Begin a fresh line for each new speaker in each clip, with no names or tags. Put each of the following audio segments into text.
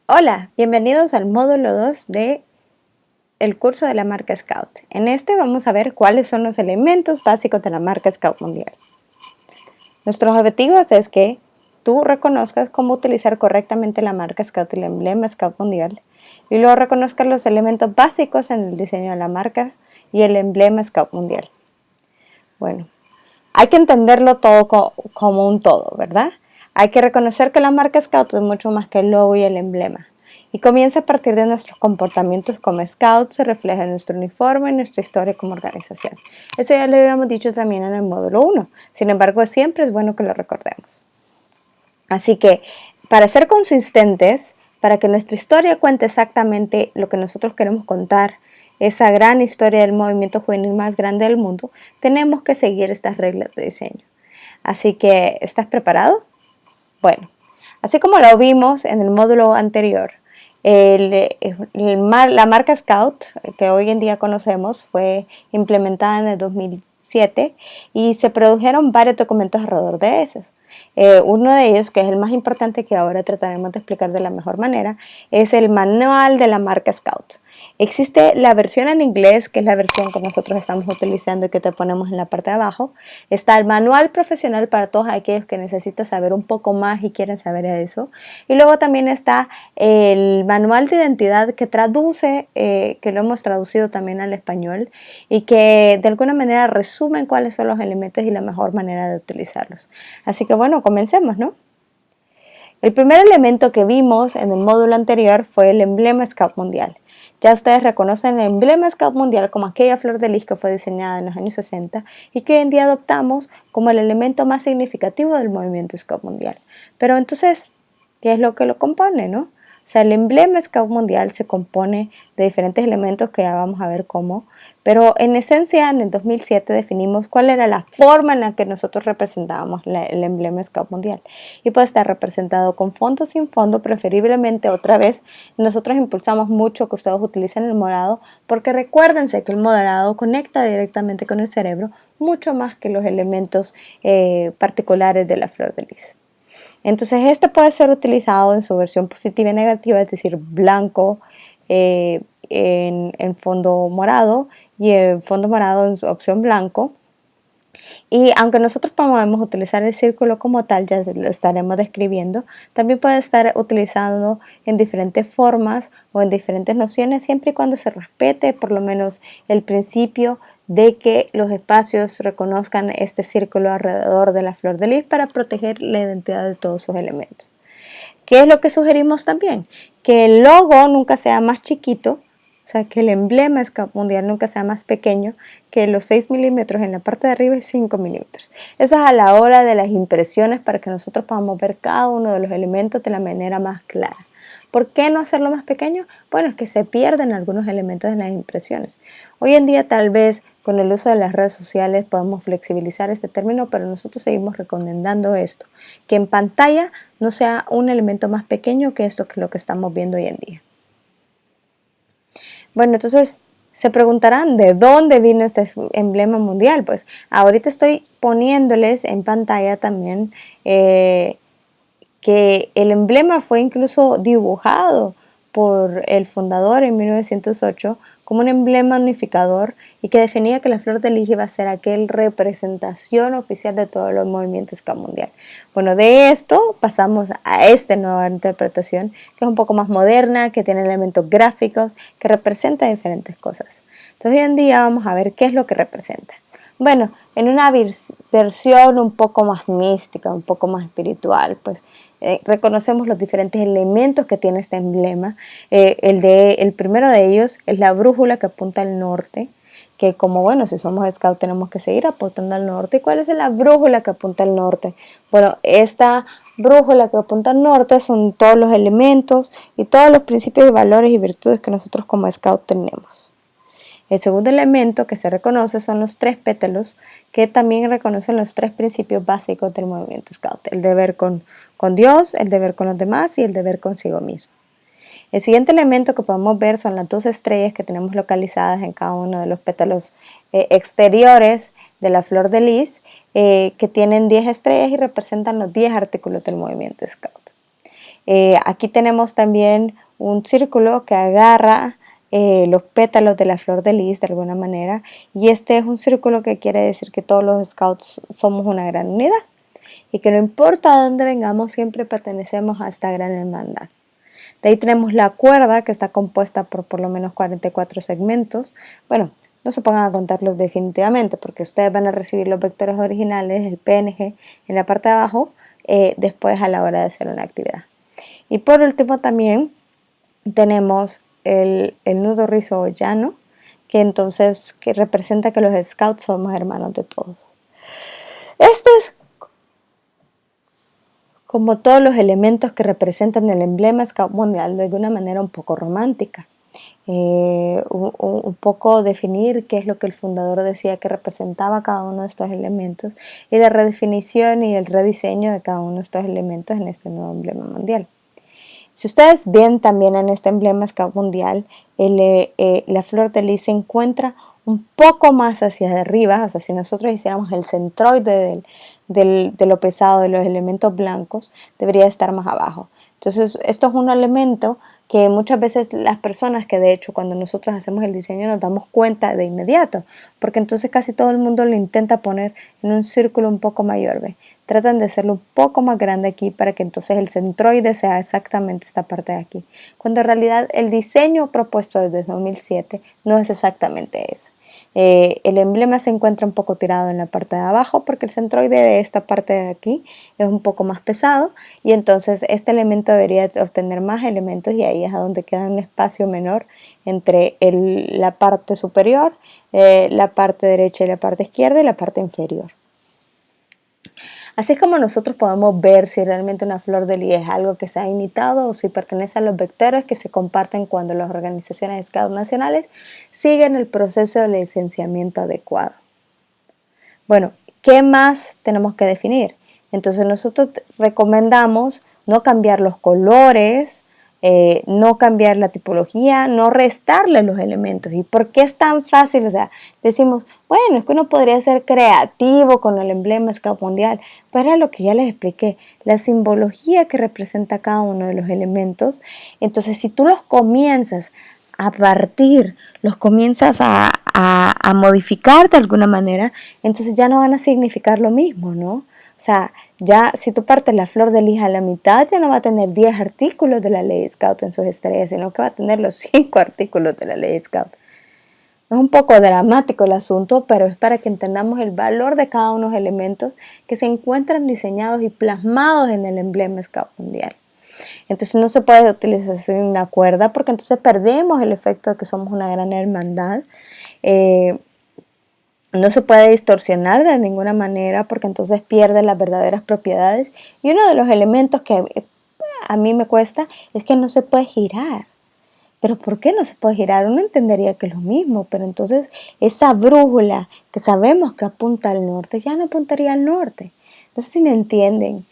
Hola, bienvenidos al módulo 2 de el curso de la marca Scout. En este vamos a ver cuáles son los elementos básicos de la marca Scout Mundial. Nuestros objetivos es que tú reconozcas cómo utilizar correctamente la marca Scout y el emblema Scout Mundial, y luego reconozcas los elementos básicos en el diseño de la marca y el emblema Scout Mundial. Bueno, hay que entenderlo todo como un todo, ¿verdad? Hay que reconocer que la marca Scout es mucho más que el logo y el emblema. Y comienza a partir de nuestros comportamientos como Scout, se refleja en nuestro uniforme y nuestra historia como organización. Eso ya lo habíamos dicho también en el módulo 1. Sin embargo, siempre es bueno que lo recordemos. Así que, para ser consistentes, para que nuestra historia cuente exactamente lo que nosotros queremos contar, esa gran historia del movimiento juvenil más grande del mundo, tenemos que seguir estas reglas de diseño. Así que, ¿estás preparado? Bueno, así como lo vimos en el módulo anterior, la marca Scout, que hoy en día conocemos, fue implementada en el 2007 y se produjeron varios documentos alrededor de esos. Uno de ellos, que es el más importante, que ahora trataremos de explicar de la mejor manera, es el manual de la marca Scout. Existe la versión en inglés, que es la versión que nosotros estamos utilizando y que te ponemos en la parte de abajo. Está el manual profesional para todos aquellos que necesitan saber un poco más y quieren saber eso. Y luego también está el manual de identidad que traduce, que lo hemos traducido también al español y que de alguna manera resumen cuáles son los elementos y la mejor manera de utilizarlos. Así que bueno, comencemos, ¿no? El primer elemento que vimos en el módulo anterior fue el emblema Scout Mundial. Ya ustedes reconocen el emblema Scout Mundial como aquella flor de lis que fue diseñada en los años 60 y que hoy en día adoptamos como el elemento más significativo del movimiento Scout Mundial. Pero entonces, ¿qué es lo que lo compone, no? O sea, el emblema Scout Mundial se compone de diferentes elementos que ya vamos a ver cómo, pero en esencia en el 2007 definimos cuál era la forma en la que nosotros representábamos el emblema Scout Mundial. Y puede estar representado con fondo o sin fondo, preferiblemente otra vez. Nosotros impulsamos mucho que ustedes utilicen el morado, porque recuérdense que el morado conecta directamente con el cerebro mucho más que los elementos particulares de la flor de lis. Entonces este puede ser utilizado en su versión positiva y negativa, es decir, blanco en fondo morado y en fondo morado en su opción blanco. Y aunque nosotros podemos utilizar el círculo como tal, ya lo estaremos describiendo, también puede estar utilizado en diferentes formas o en diferentes nociones, siempre y cuando se respete por lo menos el principio de que los espacios reconozcan este círculo alrededor de la flor de lis para proteger la identidad de todos sus elementos. ¿Qué es lo que sugerimos también? Que el logo nunca sea más chiquito, o sea, que el emblema Scout Mundial nunca sea más pequeño que los 6 milímetros en la parte de arriba y 5 milímetros. Eso es a la hora de las impresiones para que nosotros podamos ver cada uno de los elementos de la manera más clara. ¿Por qué no hacerlo más pequeño? Bueno, es que se pierden algunos elementos en las impresiones. Hoy en día tal vez con el uso de las redes sociales podemos flexibilizar este término, pero nosotros seguimos recomendando esto, que en pantalla no sea un elemento más pequeño que esto, que lo que estamos viendo hoy en día. Bueno, entonces se preguntarán de dónde vino este emblema mundial. Pues ahorita estoy poniéndoles en pantalla también que el emblema fue incluso dibujado por el fundador en 1908 como un emblema unificador y que definía que la flor de lis iba a ser aquella representación oficial de todos los movimientos Scout mundial. Bueno, de esto pasamos a esta nueva interpretación que es un poco más moderna, que tiene elementos gráficos, que representa diferentes cosas. Entonces hoy en día vamos a ver qué es lo que representa. Bueno, en una versión un poco más mística, un poco más espiritual, pues reconocemos los diferentes elementos que tiene este emblema. El primero de ellos es la brújula que apunta al norte, que como bueno, si somos scouts tenemos que seguir apuntando al norte. ¿Y cuál es la brújula que apunta al norte? Bueno, esta brújula que apunta al norte son todos los elementos y todos los principios y valores y virtudes que nosotros como scouts tenemos. El segundo elemento que se reconoce son los 3 pétalos, que también reconocen los 3 principios básicos del movimiento Scout: el deber con Dios, el deber con los demás y el deber consigo mismo. El siguiente elemento que podemos ver son las 2 estrellas que tenemos localizadas en cada uno de los pétalos exteriores de la flor de lis, que tienen 10 estrellas y representan los 10 artículos del movimiento Scout. Aquí tenemos también un círculo que agarra los pétalos de la flor de lis de alguna manera, y este es un círculo que quiere decir que todos los scouts somos una gran unidad y que no importa de dónde vengamos, siempre pertenecemos a esta gran hermandad. De ahí tenemos la cuerda, que está compuesta por lo menos 44 segmentos. Bueno, no se pongan a contarlos definitivamente, porque ustedes van a recibir los vectores originales, el PNG, en la parte de abajo, después a la hora de hacer una actividad. Y por último también tenemos el nudo rizo o llano, que entonces que representa que los scouts somos hermanos de todos. Este es como todos los elementos que representan el emblema Scout Mundial de alguna manera un poco romántica. Un poco definir qué es lo que el fundador decía que representaba cada uno de estos elementos y la redefinición y el rediseño de cada uno de estos elementos en este nuevo emblema mundial. Si ustedes ven también en este emblema Scout Mundial, la flor de lis se encuentra un poco más hacia arriba, o sea, si nosotros hiciéramos el centroide de lo pesado de los elementos blancos, debería estar más abajo. Entonces, esto es un elemento que muchas veces las personas que de hecho cuando nosotros hacemos el diseño nos damos cuenta de inmediato, porque entonces casi todo el mundo lo intenta poner en un círculo un poco mayor, ¿ve? Tratan de hacerlo un poco más grande aquí para que entonces el centroide sea exactamente esta parte de aquí, cuando en realidad el diseño propuesto desde 2007 no es exactamente eso. El emblema se encuentra un poco tirado en la parte de abajo porque el centroide de esta parte de aquí es un poco más pesado y entonces este elemento debería obtener más elementos y ahí es a donde queda un espacio menor entre la parte superior, la parte derecha y la parte izquierda y la parte inferior. Así es como nosotros podemos ver si realmente una flor de lis es algo que se ha imitado o si pertenece a los vectores que se comparten cuando las organizaciones Scouts nacionales siguen el proceso de licenciamiento adecuado. Bueno, ¿qué más tenemos que definir? Entonces nosotros recomendamos no cambiar los colores, no cambiar la tipología, no restarle los elementos. ¿Y por qué es tan fácil? O sea, decimos, bueno, es que uno podría ser creativo con el emblema Scout Mundial, pero era lo que ya les expliqué, la simbología que representa cada uno de los elementos. Entonces, si tú los comienzas a partir, los comienzas a modificar de alguna manera, entonces ya no van a significar lo mismo, ¿no? O sea, ya si tú partes la flor de lis a la mitad, ya no va a tener 10 artículos de la ley Scout en sus estrellas, sino que va a tener los 5 artículos de la ley Scout. Es un poco dramático el asunto, pero es para que entendamos el valor de cada uno de los elementos que se encuentran diseñados y plasmados en el emblema Scout Mundial. Entonces no se puede utilizar una cuerda porque entonces perdemos el efecto de que somos una gran hermandad. No se puede distorsionar de ninguna manera porque entonces pierde las verdaderas propiedades. Y uno de los elementos que a mí me cuesta es que no se puede girar. Pero ¿por qué no se puede girar? Uno entendería que es lo mismo, pero entonces esa brújula que sabemos que apunta al norte ya no apuntaría al norte. No sé si me entienden.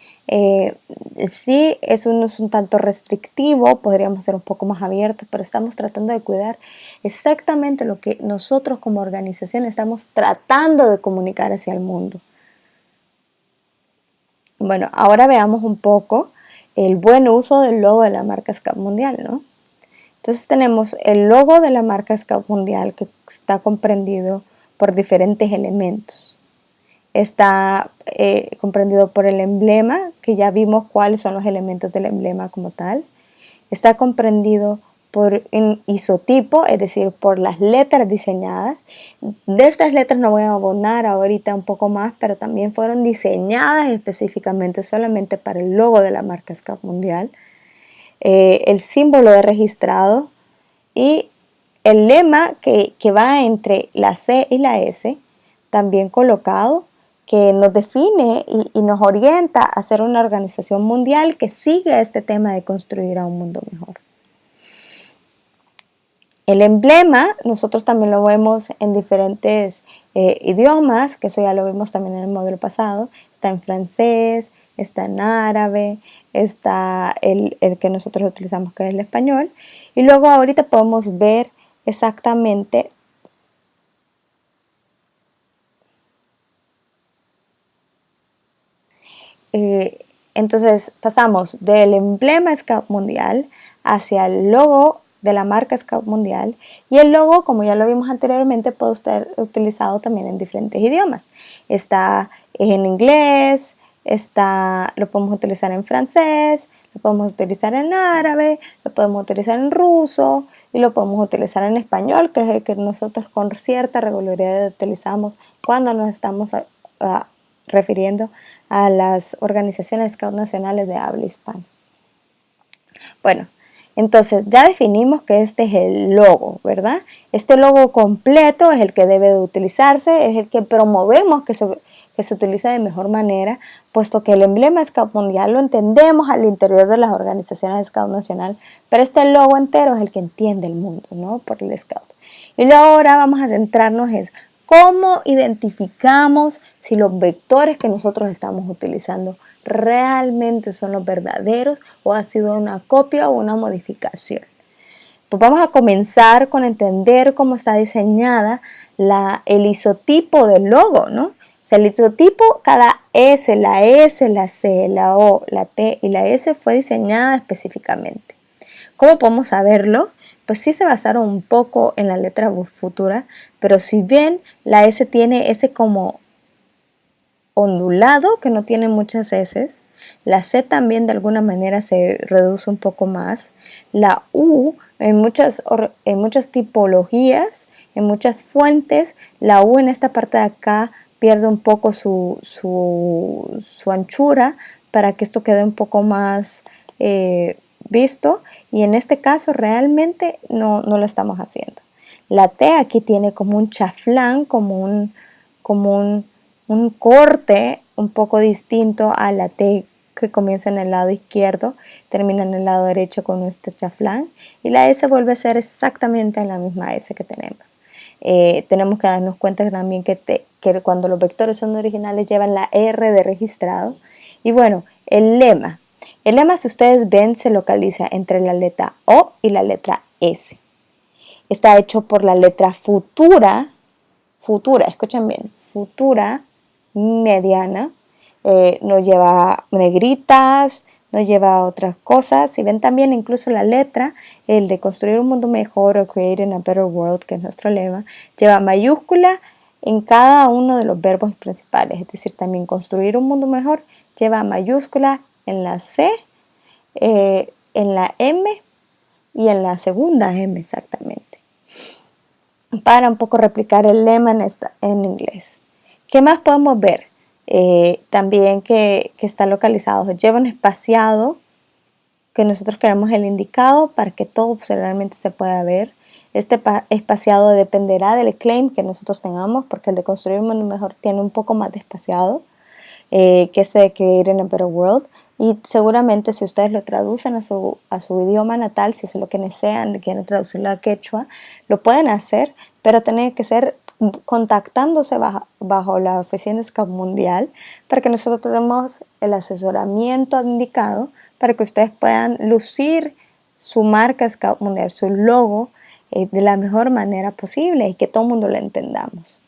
Sí, es un tanto restrictivo, podríamos ser un poco más abiertos, pero estamos tratando de cuidar exactamente lo que nosotros como organización estamos tratando de comunicar hacia el mundo. Bueno, ahora veamos un poco el buen uso del logo de la marca Scout Mundial, ¿no? Entonces tenemos el logo de la marca Scout Mundial que está comprendido por diferentes elementos. Está comprendido por el emblema, que ya vimos cuáles son los elementos del emblema como tal. Está comprendido por un isotipo, es decir, por las letras diseñadas. De estas letras no voy a abonar ahorita un poco más, pero también fueron diseñadas específicamente solamente para el logo de la marca Scout Mundial. El símbolo de registrado y el lema que va entre la C y la S, también colocado, que nos define y nos orienta a ser una organización mundial que sigue este tema de construir a un mundo mejor. El emblema nosotros también lo vemos en diferentes idiomas, que eso ya lo vimos también en el módulo pasado. Está en francés, está en árabe, está el que nosotros utilizamos que es el español. Y luego ahorita podemos ver exactamente Entonces pasamos del emblema Scout Mundial hacia el logo de la marca Scout Mundial, y el logo, como ya lo vimos anteriormente, puede ser utilizado también en diferentes idiomas. Está en inglés, lo podemos utilizar en francés, lo podemos utilizar en árabe, lo podemos utilizar en ruso y lo podemos utilizar en español, que es el que nosotros con cierta regularidad utilizamos cuando nos estamos refiriendo a las organizaciones Scout nacionales de habla hispana. Bueno, entonces ya definimos que este es el logo, ¿verdad? Este logo completo es el que debe de utilizarse, es el que promovemos que se utilice de mejor manera, puesto que el emblema Scout Mundial lo entendemos al interior de las organizaciones Scout Nacional, pero este logo entero es el que entiende el mundo, ¿no? Por el Scout. Y luego ahora vamos a centrarnos en cómo identificamos si los vectores que nosotros estamos utilizando realmente son los verdaderos o ha sido una copia o una modificación. Pues vamos a comenzar con entender cómo está diseñada el isotipo del logo, ¿no? O sea, el isotipo, cada S, la C, la O, la T y la S fue diseñada específicamente. ¿Cómo podemos saberlo? Pues sí se basaron un poco en la letra futura, pero si bien la S tiene ese como ondulado, que no tiene muchas S, la C también de alguna manera se reduce un poco más, la U en muchas tipologías, en muchas fuentes, la U en esta parte de acá pierde un poco su anchura para que esto quede un poco más visto, y en este caso realmente no lo estamos haciendo. La T aquí tiene como un chaflán, como un corte un poco distinto a la T que comienza en el lado izquierdo, termina en el lado derecho con este chaflán, y la S vuelve a ser exactamente la misma S que tenemos. Tenemos que darnos cuenta también que cuando los vectores son originales llevan la R de registrado. Y bueno, el lema, si ustedes ven, se localiza entre la letra O y la letra S. Está hecho por la letra futura, escuchen bien, futura, mediana, no lleva negritas, no lleva otras cosas. Si ven también incluso la letra, el de construir un mundo mejor o creating a better world, que es nuestro lema, lleva mayúscula en cada uno de los verbos principales. Es decir, también construir un mundo mejor lleva mayúscula en la C, en la M y en la segunda M exactamente, para un poco replicar el lema en inglés. ¿Qué más podemos ver? También que está localizado, lleva un espaciado que nosotros queremos el indicado para que todo posteriormente se pueda ver. Este espaciado dependerá del claim que nosotros tengamos, porque el de construir un mundo mejor tiene un poco más de espaciado que ese de creating a better world, y seguramente si ustedes lo traducen a su idioma natal, si es lo que desean, quieren traducirlo a quechua, lo pueden hacer, pero tiene que ser contactándose bajo la oficina Scout Mundial para que nosotros tenemos el asesoramiento indicado para que ustedes puedan lucir su marca Scout Mundial, su logo, de la mejor manera posible y que todo el mundo lo entendamos.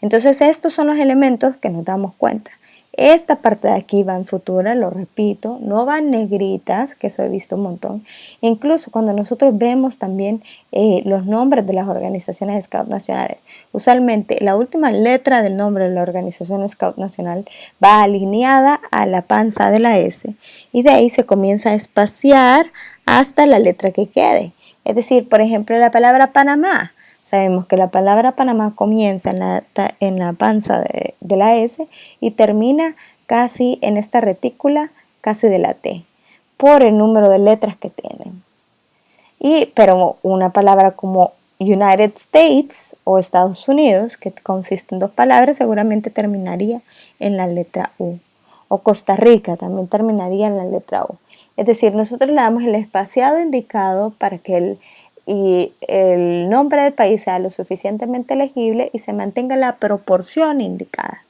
Entonces estos son los elementos que nos damos cuenta. Esta parte de aquí va en futura, lo repito, no van negritas, que eso he visto un montón. Incluso cuando nosotros vemos también los nombres de las organizaciones Scout nacionales, usualmente la última letra del nombre de la organización Scout nacional va alineada a la panza de la S, y de ahí se comienza a espaciar hasta la letra que quede. Es decir, por ejemplo, la palabra Panamá. Sabemos que la palabra Panamá comienza en la panza de la S y termina casi en esta retícula, casi de la T, por el número de letras que tienen. Pero una palabra como United States o Estados Unidos, que consiste en dos palabras, seguramente terminaría en la letra U. O Costa Rica también terminaría en la letra U. Es decir, nosotros le damos el espaciado indicado para que el nombre del país sea lo suficientemente legible y se mantenga la proporción indicada.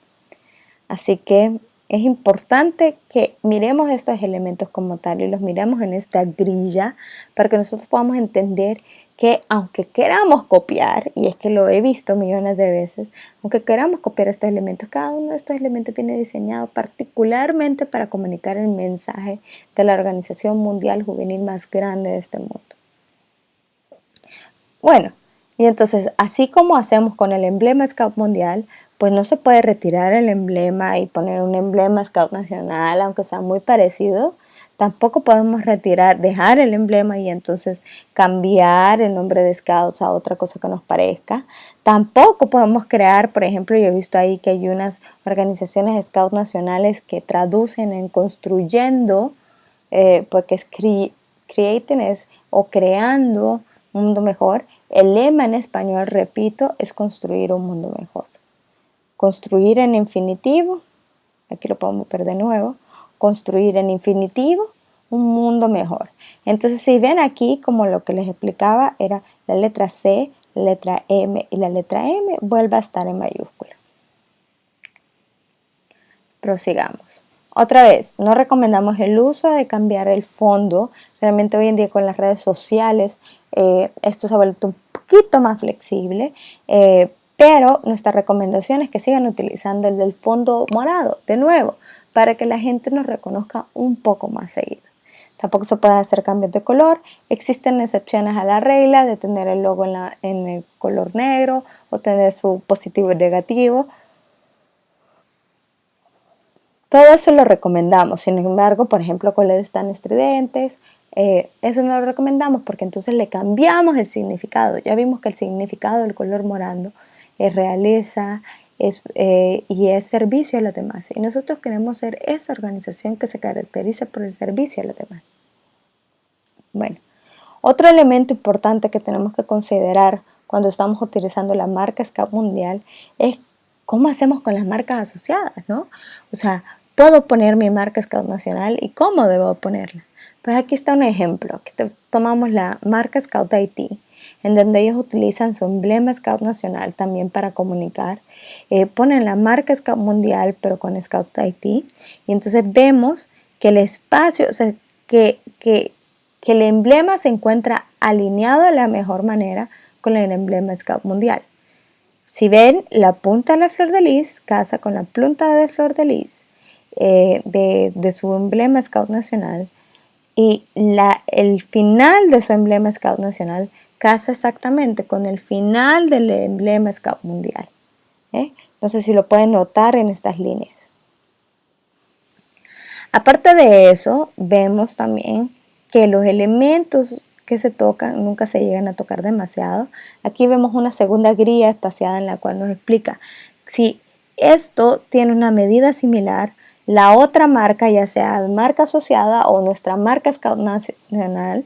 Así que es importante que miremos estos elementos como tal y los miremos en esta grilla para que nosotros podamos entender que aunque queramos copiar, y es que lo he visto millones de veces, aunque queramos copiar estos elementos, cada uno de estos elementos viene diseñado particularmente para comunicar el mensaje de la organización mundial juvenil más grande de este mundo. Bueno, y entonces, así como hacemos con el emblema Scout Mundial, pues no se puede retirar el emblema y poner un emblema Scout Nacional, aunque sea muy parecido. Tampoco podemos dejar el emblema y entonces cambiar el nombre de Scouts a otra cosa que nos parezca. Tampoco podemos crear, por ejemplo, yo he visto ahí que hay unas organizaciones Scouts nacionales que traducen en construyendo, porque es creating o creando un mundo mejor. El lema en español, repito, es construir un mundo mejor. Construir en infinitivo, aquí lo podemos ver de nuevo, construir en infinitivo un mundo mejor. Entonces, si ven aquí, como lo que les explicaba, era la letra C, la letra M y la letra M, vuelve a estar en mayúscula. Prosigamos. Otra vez, no recomendamos el uso de cambiar el fondo. Realmente hoy en día con las redes sociales esto se ha vuelto un poquito más flexible, pero nuestra recomendación es que sigan utilizando el del fondo morado, de nuevo, para que la gente nos reconozca un poco más seguido. Tampoco se puede hacer cambios de color. Existen excepciones a la regla de tener el logo en el color negro o tener su positivo y negativo. Todo eso lo recomendamos. Sin embargo, por ejemplo, colores tan estridentes, eso no lo recomendamos porque entonces le cambiamos el significado. Ya vimos que el significado del color morado es realeza y es servicio a los demás. Y nosotros queremos ser esa organización que se caracteriza por el servicio a los demás. Bueno, otro elemento importante que tenemos que considerar cuando estamos utilizando la marca Scout Mundial es cómo hacemos con las marcas asociadas, ¿no? O sea, puedo poner mi marca Scout Nacional y cómo debo ponerla. Pues aquí está un ejemplo. Aquí tomamos la marca Scout Haití, en donde ellos utilizan su emblema Scout Nacional también para comunicar. Ponen la marca Scout Mundial, pero con Scout Haití. Y entonces vemos que el espacio, o sea, que el emblema se encuentra alineado de la mejor manera con el emblema Scout Mundial. Si ven, la punta de la flor de lis casa con la punta de flor de lis de su emblema Scout Nacional, y el final de su emblema Scout Nacional casa exactamente con el final del emblema Scout Mundial. No sé si lo pueden notar en estas líneas. Aparte de eso, vemos también que los elementos que se tocan nunca se llegan a tocar demasiado. Aquí vemos una segunda grilla espaciada en la cual nos explica si esto tiene una medida similar, la otra marca, ya sea marca asociada o nuestra marca Scout Nacional,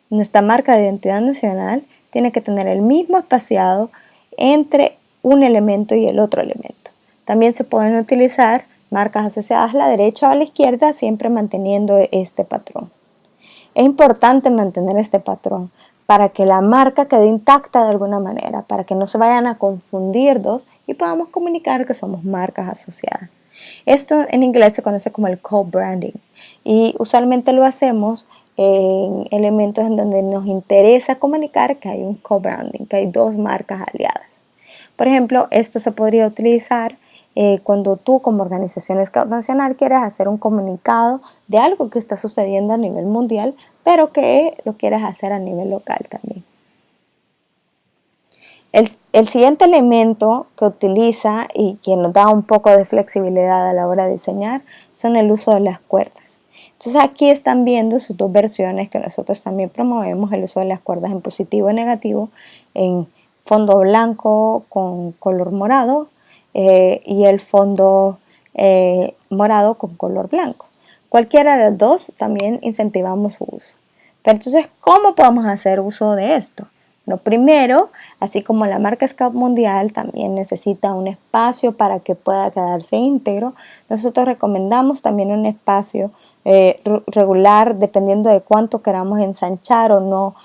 nuestra marca de identidad nacional, tiene que tener el mismo espaciado entre un elemento y el otro elemento. También se pueden utilizar marcas asociadas a la derecha o a la izquierda, siempre manteniendo este patrón. Es importante mantener este patrón para que la marca quede intacta de alguna manera, para que no se vayan a confundir dos y podamos comunicar que somos marcas asociadas. Esto en inglés se conoce como el co-branding y usualmente lo hacemos en elementos en donde nos interesa comunicar que hay un co-branding, que hay dos marcas aliadas. Por ejemplo, esto se podría utilizar cuando tú como organización Scout Nacional quieres hacer un comunicado de algo que está sucediendo a nivel mundial, pero que lo quieres hacer a nivel local también. El siguiente elemento que utiliza y que nos da un poco de flexibilidad a la hora de diseñar son el uso de las cuerdas. Entonces aquí están viendo sus dos versiones que nosotros también promovemos, el uso de las cuerdas en positivo y negativo, en fondo blanco con color morado y el fondo morado con color blanco. Cualquiera de los dos también incentivamos su uso. Pero entonces, ¿cómo podemos hacer uso de esto? Lo primero, así como la marca Scout Mundial también necesita un espacio para que pueda quedarse íntegro, nosotros recomendamos también un espacio regular dependiendo de cuánto queramos ensanchar o no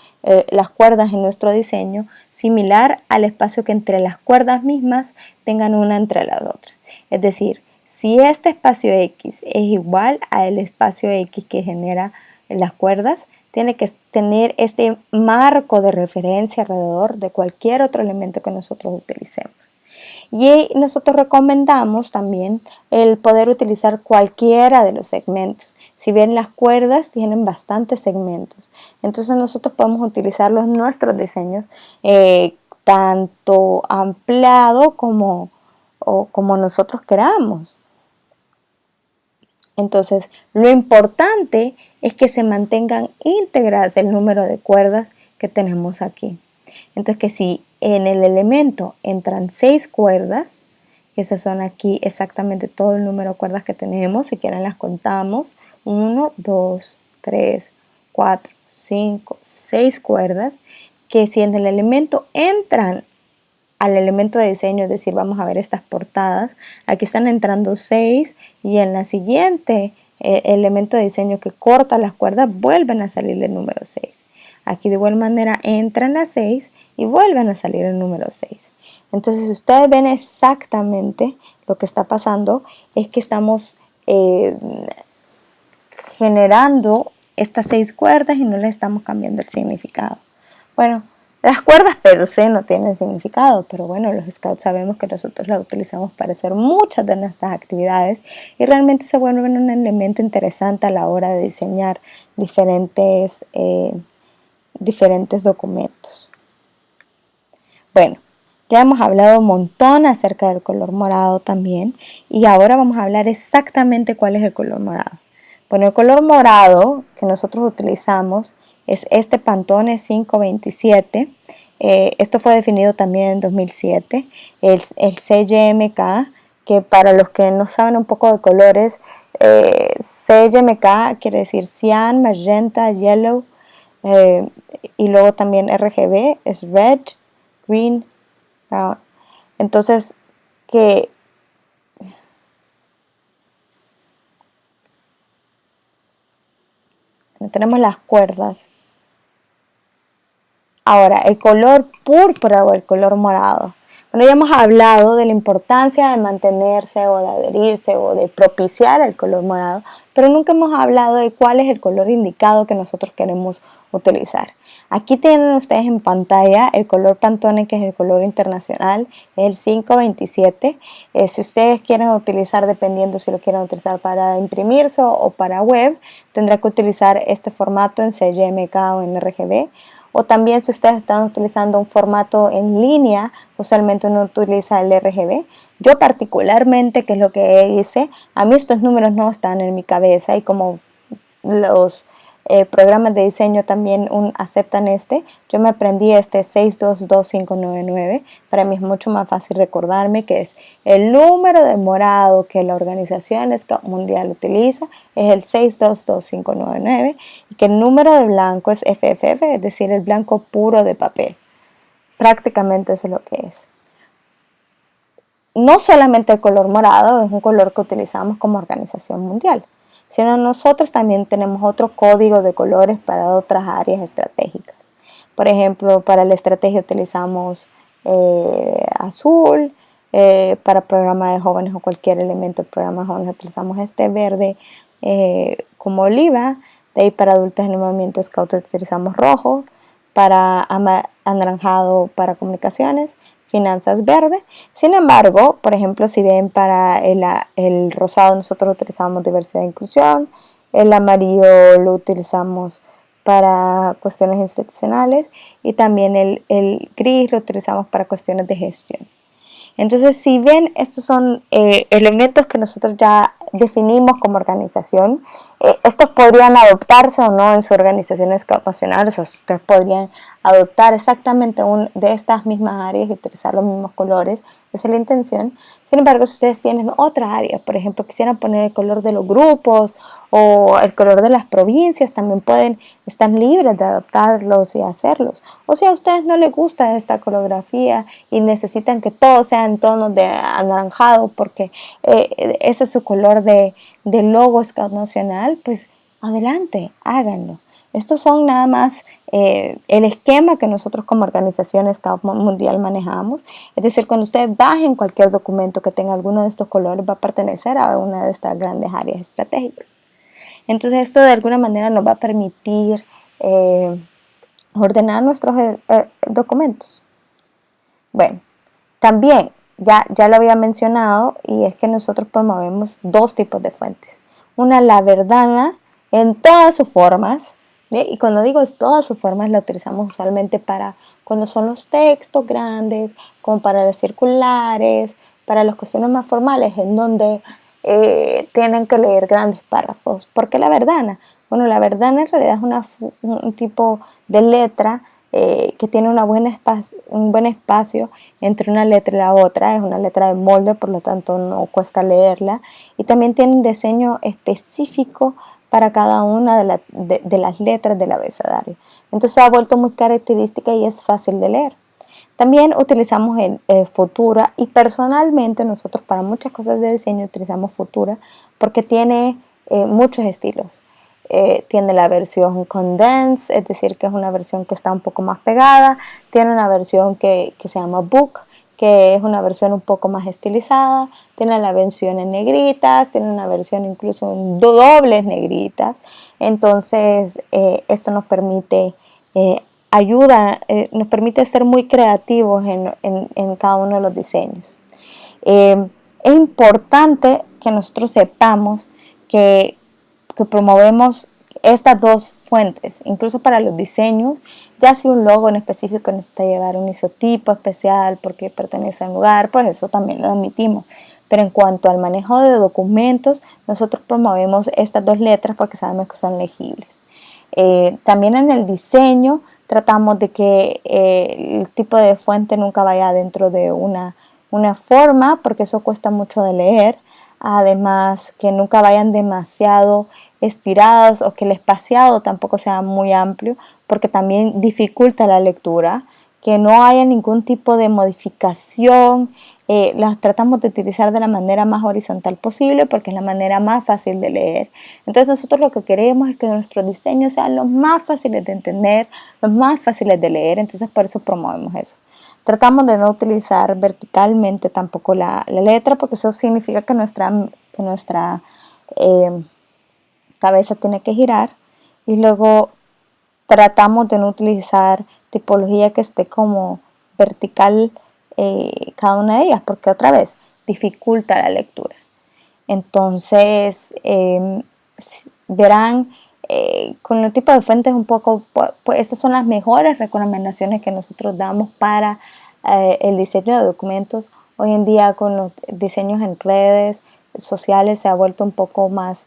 las cuerdas en nuestro diseño, similar al espacio que entre las cuerdas mismas tengan una entre las otras. Es decir, si este espacio X es igual al espacio X que genera las cuerdas, tiene que tener este marco de referencia alrededor de cualquier otro elemento que nosotros utilicemos. Y nosotros recomendamos también el poder utilizar cualquiera de los segmentos. Si bien las cuerdas tienen bastantes segmentos, entonces nosotros podemos utilizarlos en nuestros diseños tanto ampliado como nosotros queramos. Entonces, lo importante es que se mantengan íntegras el número de cuerdas que tenemos aquí. Entonces, que si en el elemento entran 6 cuerdas, que esas son aquí exactamente todo el número de cuerdas que tenemos, si quieren las contamos, 1, 2, 3, 4, 5, 6 cuerdas, que si en el elemento entran al elemento de diseño, es decir, vamos a ver estas portadas, aquí están entrando 6 y en la siguiente elemento de diseño que corta las cuerdas vuelven a salir el número 6. Aquí de igual manera entran las 6 y vuelven a salir el número 6. Entonces ustedes ven exactamente lo que está pasando, es que estamos generando estas 6 cuerdas y no le estamos cambiando el significado. Bueno, las cuerdas per se no tienen significado, pero bueno, los scouts sabemos que nosotros las utilizamos para hacer muchas de nuestras actividades y realmente se vuelven un elemento interesante a la hora de diseñar diferentes documentos. Bueno, ya hemos hablado un montón acerca del color morado también y ahora vamos a hablar exactamente cuál es el color morado. Bueno, el color morado que nosotros utilizamos es este Pantone 527. Esto fue definido también en 2007. El CYMK, que para los que no saben un poco de colores, CYMK quiere decir Cyan, Magenta, Yellow, y luego también RGB es Red, Green, Brown. Entonces, que tenemos las cuerdas. Ahora, el color púrpura o el color morado. Bueno, ya hemos hablado de la importancia de mantenerse o de adherirse o de propiciar el color morado, pero nunca hemos hablado de cuál es el color indicado que nosotros queremos utilizar. Aquí tienen ustedes en pantalla el color Pantone, que es el color internacional, es el 527. Si ustedes quieren utilizar, dependiendo si lo quieren utilizar para imprimirse o para web, tendrá que utilizar este formato en CYMK o en RGB. O también si ustedes están utilizando un formato en línea, usualmente uno utiliza el RGB. Yo particularmente, que es lo que hice, a mí estos números no están en mi cabeza y como los programas de diseño también aceptan yo me aprendí este 622599. Para mí es mucho más fácil recordarme que es el número de morado que la Organización Scout Mundial utiliza, es el 622599, y que el número de blanco es FFF, es decir, el blanco puro de papel. Prácticamente eso es lo que es. No solamente el color morado es un color que utilizamos como Organización Mundial, sino nosotros también tenemos otro código de colores para otras áreas estratégicas. Por ejemplo, para la estrategia utilizamos azul, para programa de jóvenes o cualquier elemento del programa de jóvenes utilizamos este verde como oliva, de ahí para adultos en el movimiento Scout utilizamos rojo, para anaranjado para comunicaciones, finanzas verde. Sin embargo, por ejemplo, si ven para el rosado nosotros utilizamos diversidad e inclusión, el amarillo lo utilizamos para cuestiones institucionales y también el gris lo utilizamos para cuestiones de gestión. Entonces, si ven, estos son elementos que nosotros ya definimos como organización. Estos podrían adoptarse o no en su organización Scout nacional, o sea, ustedes podrían adoptar exactamente de estas mismas áreas y utilizar los mismos colores, esa es la intención. Sin embargo, si ustedes tienen otras áreas, por ejemplo, quisieran poner el color de los grupos o el color de las provincias, también están libres de adaptarlos y hacerlos. O si a ustedes no les gusta esta colografía y necesitan que todo sea en tonos de anaranjado porque ese es su color de logo Scout Nacional, pues adelante, háganlo. Estos son nada más el esquema que nosotros como organización Scout Mundial manejamos. Es decir, cuando ustedes bajen cualquier documento que tenga alguno de estos colores, va a pertenecer a una de estas grandes áreas estratégicas. Entonces esto de alguna manera nos va a permitir ordenar nuestros documentos. Bueno, también ya lo había mencionado, y es que nosotros promovemos dos tipos de fuentes. Una, la verdana en todas sus formas, y cuando digo todas sus formas, la utilizamos usualmente para cuando son los textos grandes, como para las circulares, para las cuestiones más formales, en donde tienen que leer grandes párrafos. ¿Por qué la verdana? Bueno, la verdana en realidad es un tipo de letra que tiene un buen espacio entre una letra y la otra. Es una letra de molde, por lo tanto no cuesta leerla. Y también tiene un diseño específico para cada una de las letras del abecedario. Entonces se ha vuelto muy característica y es fácil de leer. También utilizamos Futura, y personalmente nosotros para muchas cosas de diseño utilizamos Futura porque tiene muchos estilos. Tiene la versión Condense, es decir, que es una versión que está un poco más pegada. Tiene una versión que se llama Book, que es una versión un poco más estilizada. Tiene la versión en negritas, tiene una versión incluso en dobles negritas. Entonces, esto nos permite nos permite ser muy creativos en cada uno de los diseños. Es importante que nosotros sepamos que promovemos estas dos fuentes, incluso para los diseños. Ya si un logo en específico necesita llevar un isotipo especial porque pertenece a un lugar, pues eso también lo admitimos. Pero en cuanto al manejo de documentos, nosotros promovemos estas dos letras porque sabemos que son legibles. También en el diseño tratamos de que el tipo de fuente nunca vaya dentro de una forma, porque eso cuesta mucho de leer. Además, que nunca vayan demasiado estirados, o que el espaciado tampoco sea muy amplio, porque también dificulta la lectura. Que no haya ningún tipo de modificación. Las tratamos de utilizar de la manera más horizontal posible porque es la manera más fácil de leer. Entonces nosotros lo que queremos es que nuestros diseños sean los más fáciles de entender, los más fáciles de leer. Entonces por eso promovemos eso. Tratamos de no utilizar verticalmente tampoco la letra, porque eso significa que nuestra cabeza tiene que girar. Y luego tratamos de no utilizar tipología que esté como vertical cada una de ellas, porque otra vez dificulta la lectura. Entonces verán con el tipo de fuentes un poco, pues estas son las mejores recomendaciones que nosotros damos para el diseño de documentos. Hoy en día con los diseños en redes sociales se ha vuelto un poco más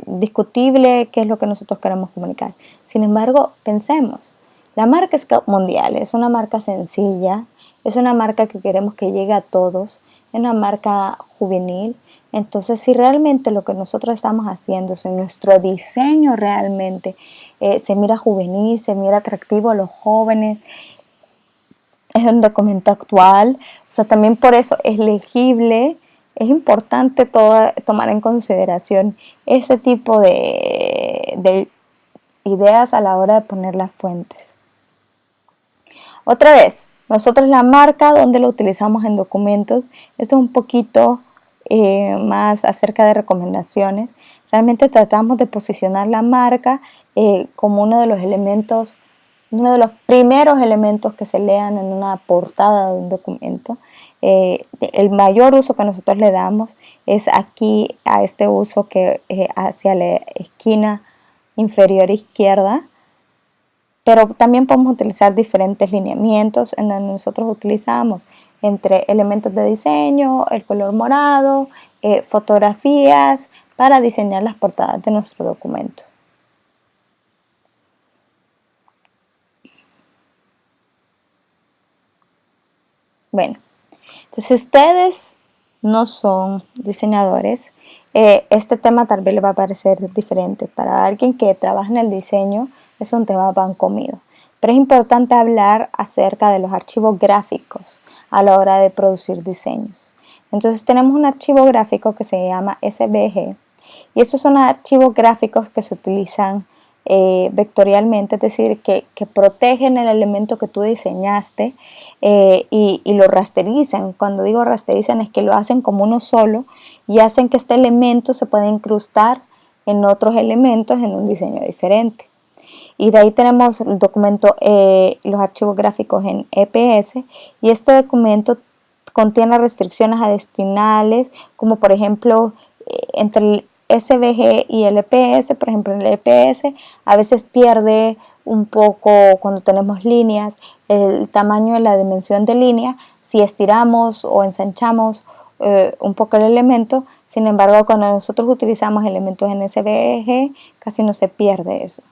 discutible qué es lo que nosotros queremos comunicar. Sin embargo, pensemos, la marca Scout Mundial es una marca sencilla, es una marca que queremos que llegue a todos, es una marca juvenil. Entonces, si realmente lo que nosotros estamos haciendo, si nuestro diseño realmente se mira juvenil, se mira atractivo a los jóvenes, es un documento actual, o sea, también por eso es legible. Es importante tomar en consideración ese tipo de ideas a la hora de poner las fuentes. Otra vez, nosotros la marca, donde lo utilizamos en documentos, esto es un poquito más acerca de recomendaciones. Realmente tratamos de posicionar la marca como uno de los primeros elementos que se lean en una portada de un documento. El mayor uso que nosotros le damos es aquí, a este uso que hacia la esquina inferior izquierda, pero también podemos utilizar diferentes lineamientos en donde nosotros utilizamos entre elementos de diseño, el color morado, fotografías para diseñar las portadas de nuestro documento. Bueno, entonces si ustedes no son diseñadores, este tema tal vez les va a parecer diferente. Para alguien que trabaja en el diseño es un tema pan comido. Pero es importante hablar acerca de los archivos gráficos a la hora de producir diseños. Entonces tenemos un archivo gráfico que se llama SVG, y estos son archivos gráficos que se utilizan vectorialmente, es decir, que protegen el elemento que tú diseñaste y lo rasterizan. Cuando digo rasterizan es que lo hacen como uno solo y hacen que este elemento se pueda incrustar en otros elementos en un diseño diferente. y de ahí tenemos el documento, los archivos gráficos en EPS, y este documento contiene restricciones adicionales, como por ejemplo entre el SVG y el EPS. Por ejemplo, en el EPS a veces pierde un poco cuando tenemos líneas el tamaño de la dimensión de línea si estiramos o ensanchamos un poco el elemento. Sin embargo, cuando nosotros utilizamos elementos en SVG casi no se pierde eso.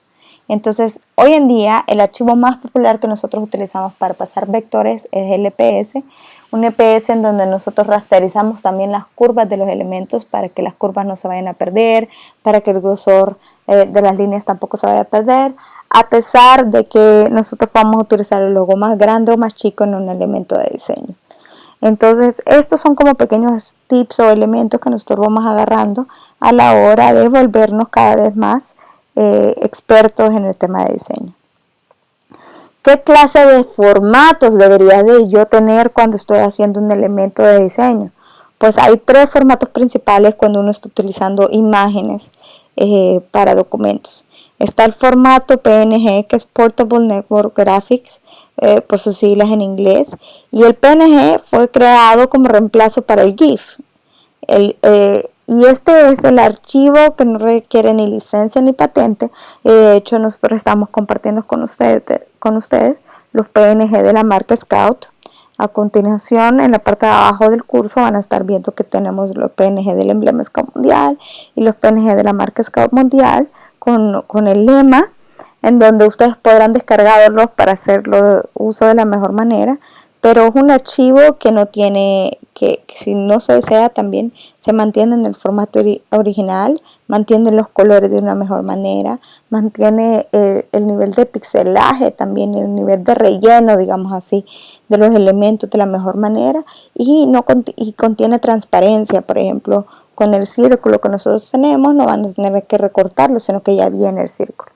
Entonces, hoy en día el archivo más popular que nosotros utilizamos para pasar vectores es el EPS, un EPS en donde nosotros rasterizamos también las curvas de los elementos para que las curvas no se vayan a perder, para que el grosor de las líneas tampoco se vaya a perder, a pesar de que nosotros vamos a utilizar el logo más grande o más chico en un elemento de diseño. Entonces, estos son como pequeños tips o elementos que nosotros vamos agarrando a la hora de volvernos cada vez más expertos en el tema de diseño. ¿Qué clase de formatos debería de yo tener cuando estoy haciendo un elemento de diseño? Pues hay 3 formatos principales cuando uno está utilizando imágenes para documentos. Está el formato PNG, que es Portable Network Graphics, por sus siglas en inglés, y el PNG fue creado como reemplazo para el GIF. Y este es el archivo que no requiere ni licencia ni patente. De hecho, nosotros estamos compartiendo con ustedes los PNG de la marca Scout. A continuación, en la parte de abajo del curso van a estar viendo que tenemos los PNG del emblema Scout Mundial y los PNG de la marca Scout Mundial con el lema, en donde ustedes podrán descargarlos para hacerlo uso de la mejor manera. Pero es un archivo que no tiene, que si no se desea también se mantiene en el formato original, mantiene los colores de una mejor manera, mantiene el nivel de pixelaje también, el nivel de relleno, digamos así, de los elementos de la mejor manera, y contiene transparencia. Por ejemplo, con el círculo que nosotros tenemos no van a tener que recortarlo, sino que ya viene el círculo.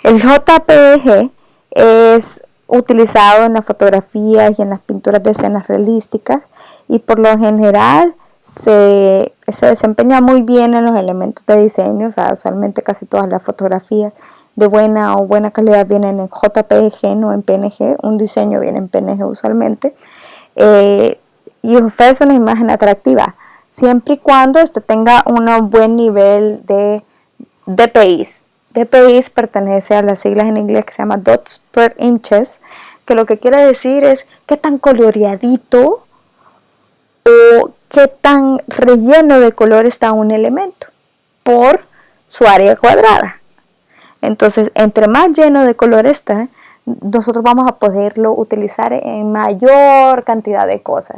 El JPG es utilizado en las fotografías y en las pinturas de escenas realísticas, y por lo general se desempeña muy bien en los elementos de diseño. O sea, usualmente casi todas las fotografías de buena o buena calidad vienen en JPG, no en PNG. Un diseño viene en PNG usualmente, y ofrece una imagen atractiva siempre y cuando tenga un buen nivel de DPI. DPI pertenece a las siglas en inglés que se llama Dots per Inches, que lo que quiere decir es qué tan coloreadito o qué tan relleno de color está un elemento por su área cuadrada. Entonces, entre más lleno de color está, nosotros vamos a poderlo utilizar en mayor cantidad de cosas.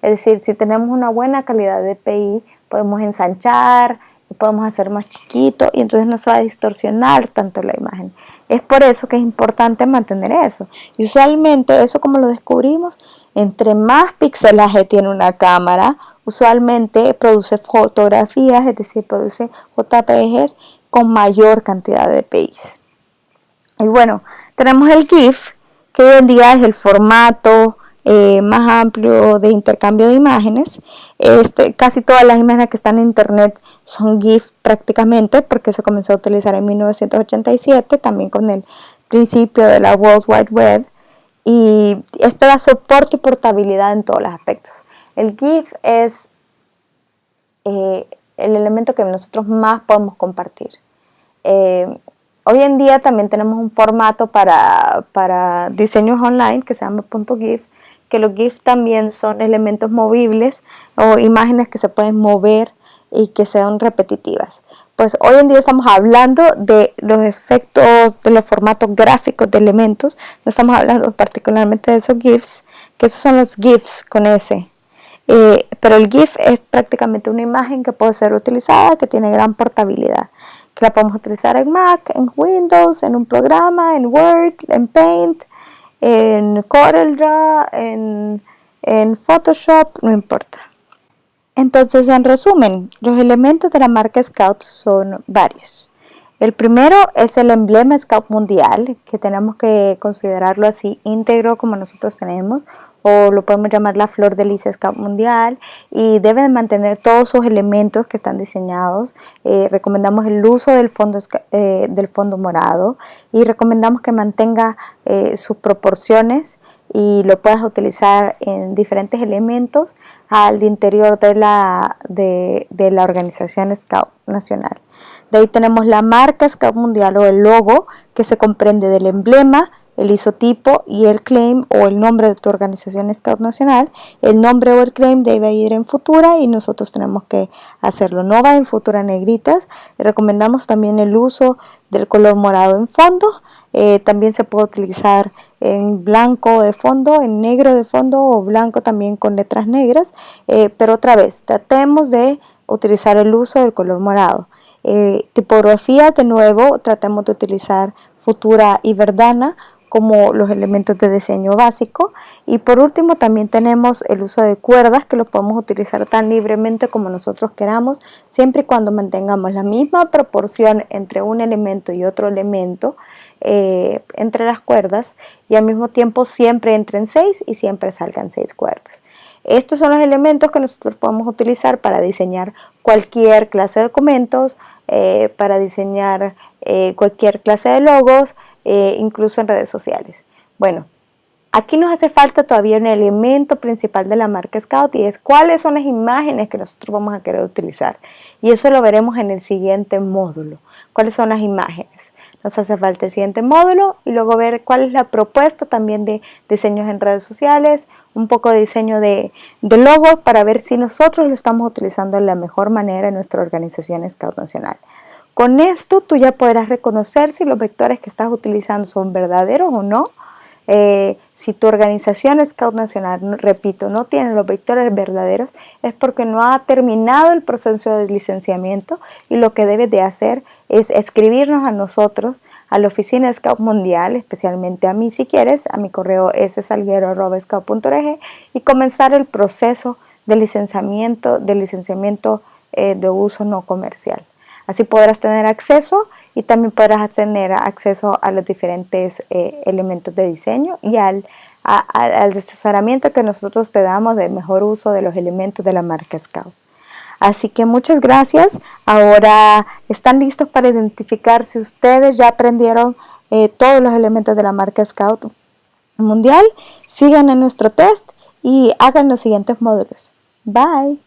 Es decir, si tenemos una buena calidad de DPI, podemos ensanchar, podemos hacer más chiquito, y entonces no se va a distorsionar tanto la imagen. Es por eso que es importante mantener eso. Y usualmente eso, como lo descubrimos, entre más pixelaje tiene una cámara, usualmente produce fotografías, es decir, produce JPGs con mayor cantidad de DPI. Y bueno, tenemos el GIF, que hoy en día es el formato más amplio de intercambio de imágenes. Casi todas las imágenes que están en internet son GIF prácticamente, porque se comenzó a utilizar en 1987, también con el principio de la World Wide Web, y este da soporte y portabilidad en todos los aspectos. El GIF es el elemento que nosotros más podemos compartir. Hoy en día también tenemos un formato para diseños online que se llama .gif, que los GIF también son elementos movibles o imágenes que se pueden mover y que sean repetitivas. Pues hoy en día estamos hablando de los efectos de los formatos gráficos de elementos, no estamos hablando particularmente de esos GIFs, que esos son los GIFs con S. Pero el GIF es prácticamente una imagen que puede ser utilizada, que tiene gran portabilidad, que la podemos utilizar en Mac, en Windows, en un programa, en Word, en Paint, en CorelDRAW, en Photoshop, no importa. Entonces, en resumen, los elementos de la marca Scout son varios. El primero es el emblema Scout mundial, que tenemos que considerarlo así íntegro como nosotros tenemos, o lo podemos llamar la flor de lis Scout mundial, y deben mantener todos sus elementos que están diseñados. Recomendamos el uso del fondo morado y recomendamos que mantenga sus proporciones y lo puedas utilizar en diferentes elementos al interior de la organización Scout Nacional. De ahí tenemos la marca Scout Mundial o el logo, que se comprende del emblema, el isotipo y el claim o el nombre de tu organización Scout Nacional. El nombre o el claim debe ir en Futura y nosotros tenemos que hacerlo. No va en Futura negritas. Recomendamos también el uso del color morado en fondo. También se puede utilizar en blanco de fondo, en negro de fondo o blanco también con letras negras. Pero otra vez, tratemos de utilizar el uso del color morado. Tipografía, de nuevo, tratemos de utilizar Futura y Verdana como los elementos de diseño básico. Y por último también tenemos el uso de cuerdas, que los podemos utilizar tan libremente como nosotros queramos, siempre y cuando mantengamos la misma proporción entre un elemento y otro elemento entre las cuerdas, y al mismo tiempo siempre entren 6 y siempre salgan 6 cuerdas. Estos son los elementos que nosotros podemos utilizar para diseñar cualquier clase de documentos, para diseñar cualquier clase de logos, incluso en redes sociales. Bueno, aquí nos hace falta todavía un elemento principal de la marca Scout, y es cuáles son las imágenes que nosotros vamos a querer utilizar. Y eso lo veremos en el siguiente módulo. ¿Cuáles son las imágenes? Nos hace falta el siguiente módulo y luego ver cuál es la propuesta también de diseños en redes sociales, un poco de diseño de logos para ver si nosotros lo estamos utilizando de la mejor manera en nuestra organización Scout Nacional. Con esto tú ya podrás reconocer si los vectores que estás utilizando son verdaderos o no. Si tu organización Scout Nacional, repito, no tiene los vectores verdaderos, es porque no ha terminado el proceso de licenciamiento, y lo que debes de hacer es escribirnos a nosotros, a la oficina de Scout Mundial, especialmente a mí si quieres, a mi correo ssalguero@scout.org, y comenzar el proceso de licenciamiento de uso no comercial. Así podrás tener acceso y también podrás tener acceso a los diferentes elementos de diseño y al asesoramiento que nosotros te damos de mejor uso de los elementos de la marca Scout. Así que muchas gracias. Ahora están listos para identificar si ustedes ya aprendieron todos los elementos de la marca Scout Mundial. Sigan en nuestro test y hagan los siguientes módulos. Bye.